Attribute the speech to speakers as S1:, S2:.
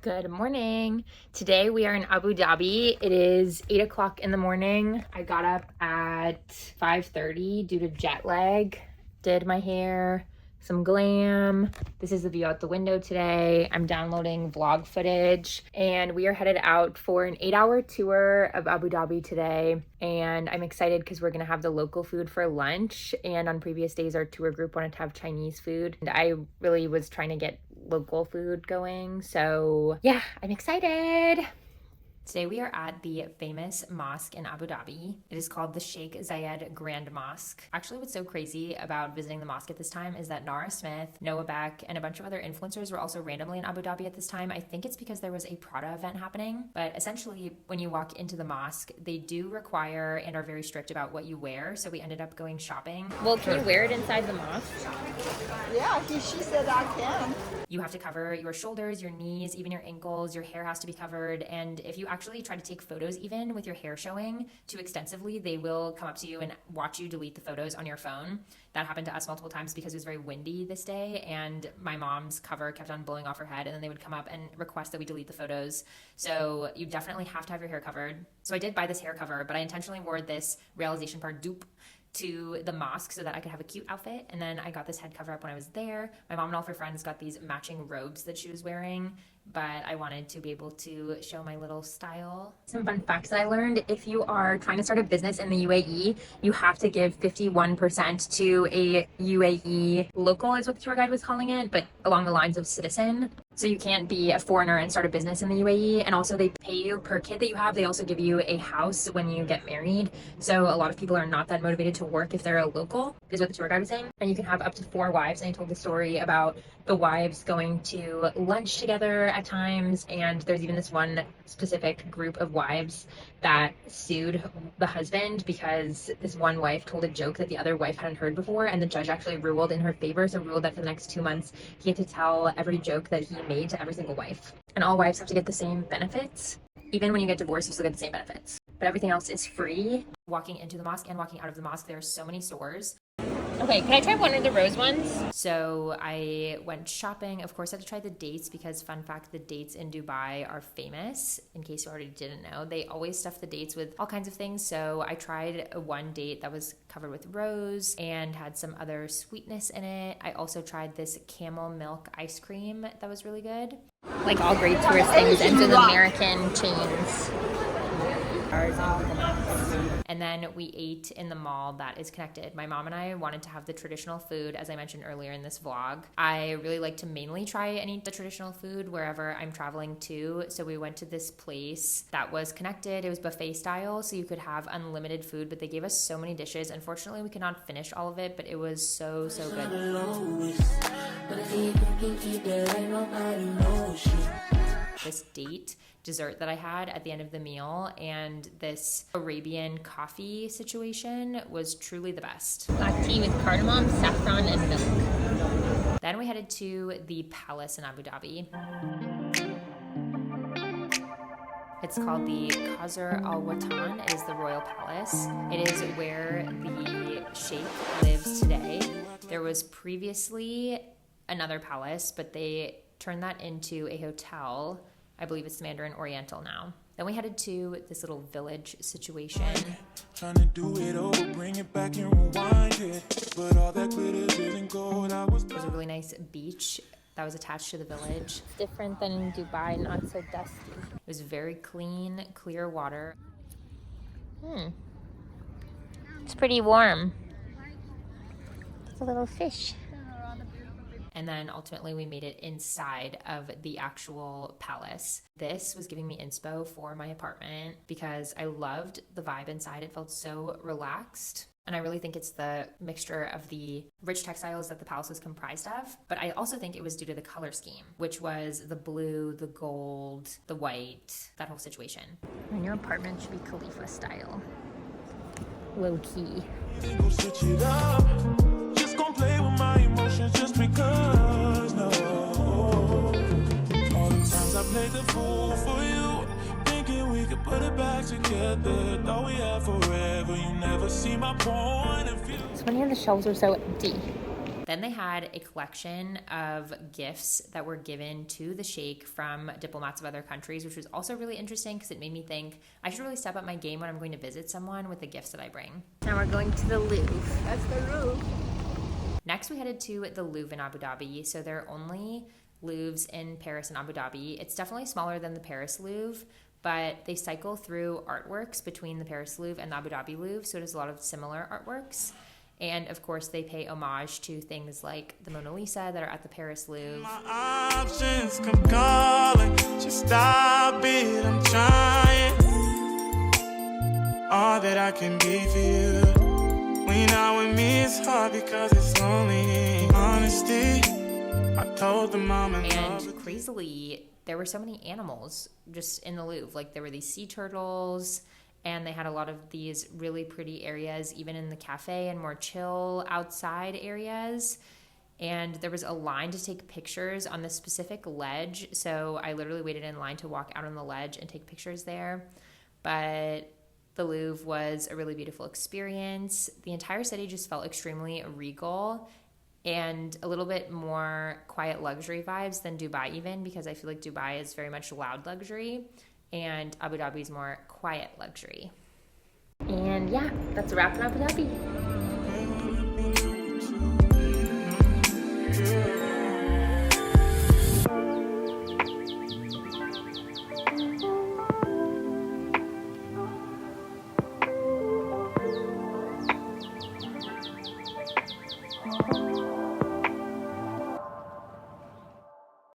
S1: Good morning. Today we are in Abu Dhabi. It is 8 o'clock in the morning. I got up at 5:30 due to jet lag. Did my hair, some glam. This is the view out the window today. I'm downloading vlog footage and we are headed out for an 8-hour tour of Abu Dhabi today. And I'm excited because we're gonna have the local food for lunch. And on previous days, our tour group wanted to have Chinese food. And I really was trying to get local food going. So yeah, I'm excited. Today we are at the famous mosque in Abu Dhabi. It is called the Sheikh Zayed Grand Mosque. Actually, what's so crazy about visiting the mosque at this time is that Nara Smith, Noah Beck, and a bunch of other influencers were also randomly in Abu Dhabi at this time. I think it's because there was a Prada event happening. But essentially, when you walk into the mosque, they do require and are very strict about what you wear. So we ended up going shopping. Well, can you wear it inside the mosque?
S2: Yeah, she said I can.
S1: You have to cover your shoulders, your knees, even your ankles. Your hair has to be covered. And if you actually try to take photos even with your hair showing too extensively, they will come up to you and watch you delete the photos on your phone. That happened to us multiple times because it was very windy this day and my mom's cover kept on blowing off her head, and then they would come up and request that we delete the photos. So you definitely have to have your hair covered. So I did buy this hair cover, but I intentionally wore this realization part dupe to the mosque so that I could have a cute outfit. And then I got this head cover up when I was there. My mom and all of her friends got these matching robes that she was wearing, but I wanted to be able to show my little style. Some fun facts that I learned: if you are trying to start a business in the UAE, you have to give 51% to a UAE local, is what the tour guide was calling it, but along the lines of citizen. So you can't be a foreigner and start a business in the UAE. And also they pay you per kid that you have. They also give you a house when you get married. So a lot of people are not that motivated to work if they're a local, is what the tour guide was saying. And you can have up to 4 wives. And I told the story about the wives going to lunch together at times. And there's even this one specific group of wives that sued the husband because this one wife told a joke that the other wife hadn't heard before. And the judge actually ruled in her favor. So ruled that for the next 2 months, he had to tell every joke that he made to every single wife. And all wives have to get the same benefits. Even when you get divorced, you still get the same benefits. But everything else is free. Walking into the mosque and walking out of the mosque, there are so many stores. Okay, can I try one of the rose ones? So I went shopping. Of course, I had to try the dates because, fun fact, the dates in Dubai are famous. In case you already didn't know, they always stuff the dates with all kinds of things. So I tried one date that was covered with rose and had some other sweetness in it. I also tried this camel milk ice cream that was really good. Like all great tourist things ends with American chains. And then we ate in the mall that is connected. My mom and I wanted to have the traditional food, as I mentioned earlier in this vlog. I really like to mainly try and eat the traditional food wherever I'm traveling to. So we went to this place that was connected. It was buffet style, so you could have unlimited food, but they gave us so many dishes. Unfortunately, we could not finish all of it, but it was so good. This date dessert that I had at the end of the meal and this Arabian coffee situation was truly the best. Black tea with cardamom, saffron, and milk. Then we headed to the palace in Abu Dhabi. It's called the Qasr Al Watan. It is the royal palace. It is where the sheikh lives today. There was previously another palace, but they turned that into a hotel. I believe it's Mandarin Oriental now. Then we headed to this little village situation. Trying to do it over, bring it back and rewind it. But all that glitters isn't gold. There's a really nice beach that was attached to the village. Different than in Dubai, not so dusty. It was very clean, clear water. It's pretty warm. It's a little fish. And then ultimately we made it inside of the actual palace. This was giving me inspo for my apartment because I loved the vibe inside. It felt so relaxed. And I really think it's the mixture of the rich textiles that the palace was comprised of. But I also think it was due to the color scheme, which was the blue, the gold, the white, that whole situation. And your apartment should be Khalifa style. Low key. Play with my emotions just because, no. All the times I played the fool for you, thinking we could put it back together. Thought we had forever, you never see my point of view. So many of the shelves are so empty. Then they had a collection of gifts that were given to the sheikh from diplomats of other countries, which was also really interesting because it made me think I should really step up my game when I'm going to visit someone with the gifts that I bring. Now we're going to the Louvre.
S2: That's the Louvre.
S1: Next, we headed to the Louvre in Abu Dhabi. So there are only Louvres in Paris and Abu Dhabi. It's definitely smaller than the Paris Louvre, but they cycle through artworks between the Paris Louvre and the Abu Dhabi Louvre, so it has a lot of similar artworks. And of course, they pay homage to things like the Mona Lisa that are at the Paris Louvre.
S3: My options come calling, just stop it, I'm trying. All that I can be for you. When you're not with me, it's hard because it's lonely. Honesty, I told them I'm in love.
S1: And crazily, there were so many animals just in the Louvre. Like there were these sea turtles, and they had a lot of these really pretty areas, even in the cafe and more chill outside areas. And there was a line to take pictures on this specific ledge. So I literally waited in line to walk out on the ledge and take pictures there. But the Louvre was a really beautiful experience. The entire city just felt extremely regal and a little bit more quiet luxury vibes than Dubai even, because I feel like Dubai is very much loud luxury and Abu Dhabi is more quiet luxury. And yeah, that's a wrap in Abu Dhabi.